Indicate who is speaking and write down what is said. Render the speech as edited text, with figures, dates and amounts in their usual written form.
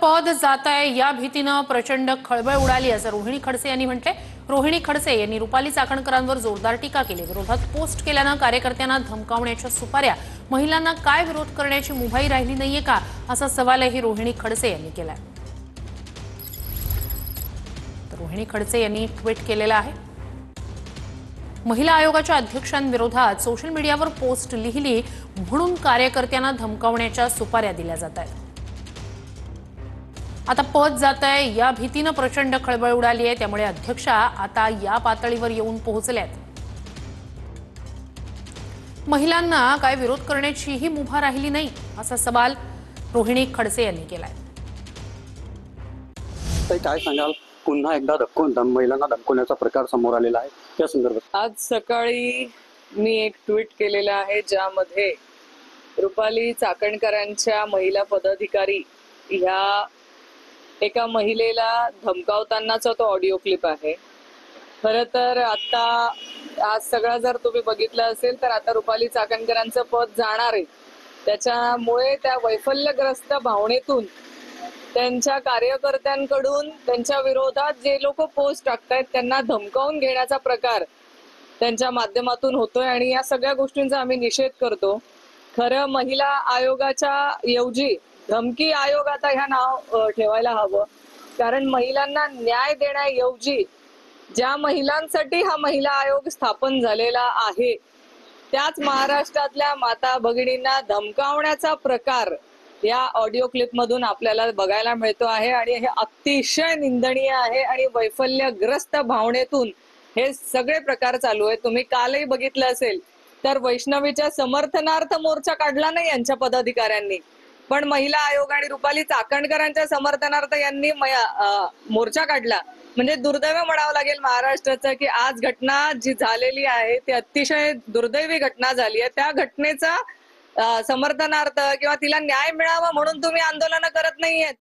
Speaker 1: पद जात आहे या भीतीनं प्रचंड खळबळ उडाली असं रोहिणी खडसे यांनी म्हटले। रोहिणी खडसे यांनी रुपाली चाकणकरांवर जोरदार टीका केली। विरोधात पोस्ट केल्यानं कार्यकर्त्यांना धमकावण्याच्या सुपाऱ्या, महिलांना काय विरोध करण्याची मुभाई राहिली नाहीये का असा सवालही रोहिणी खडसे यांनी केलाय। तर रोहिणी खडसे यांनी ट्विट केलेलं आहे। महिला आयोगाच्या अध्यक्षांविरोधात सोशल मीडियावर पोस्ट लिहिली म्हणून कार्यकर्त्यांना धमकावण्याच्या सुपाऱ्या दिल्या जात आहेत। आता पद जात आहे या भीतीनं प्रचंड खळबळ उडाली आहे, त्यामुळे अध्यक्षा आता या पातळीवर येऊन पोहोचल्यात। महिलांना काय विरोध करण्याचीही मुभा राहिली नाही असा सवाल रोहिणी खडसे यांनी केलाय।
Speaker 2: काय सांगाल, पुन्हा एकदा महिलांना धमकवण्याचा प्रकार समोर आलेला आहे या संदर्भात?
Speaker 3: आज सकाळी मी एक ट्विट केलेलं आहे ज्यामध्ये रुपाली चाकणकरांच्या महिला पदाधिकारी ह्या एका महिलेला धमकावतानाचा तो ऑडिओ क्लिप आहे। खरं तर आता आज सगळा जर तुम्ही बघितलं असेल तर आता रुपाली चाकणकरांचं पद जाणार आहे, त्याच्यामुळे त्या वैफल्यग्रस्त भावनेतून त्यांच्या कार्यकर्त्यांकडून त्यांच्या विरोधात जे लोक पोस्ट टाकतायत त्यांना धमकावून घेण्याचा प्रकार त्यांच्या माध्यमातून होतोय आणि या सगळ्या गोष्टींचा आम्ही निषेध करतो। खरं महिला आयोगाच्या ऐवजी धमकी आयोग आता ह्या नाव ठेवायला हवं, कारण महिलांना न्याय देण्याऐवजी ज्या महिलांसाठी हा महिला आयोग स्थापन झालेला आहे त्याच महाराष्ट्रातल्या माता भगिनींना धमकावण्याचा प्रकार या ऑडिओ क्लिप मधून आपल्याला बघायला मिळतो आहे आणि हे अतिशय निंदनीय आहे आणि वैफल्यग्रस्त भावनेतून हे सगळे प्रकार चालू आहेत। तुम्ही कालही बघितलं असेल तर वैष्णवीच्या समर्थनार्थ मोर्चा काढला नाही यांच्या पदाधिकाऱ्यांनी, पण महिला आयोग आणि रुपाली चाकणकरांच्या समर्थनार्थ यांनी मोर्चा काढला। म्हणजे दुर्दैव म्हणावं लागेल महाराष्ट्राचं की आज घटना जी झालेली आहे ती अतिशय दुर्दैवी घटना झाली आहे। त्या घटनेचा समर्थनार्थ किंवा तिला न्याय मिळावा म्हणून तुम्ही आंदोलन करत नाहीयेत।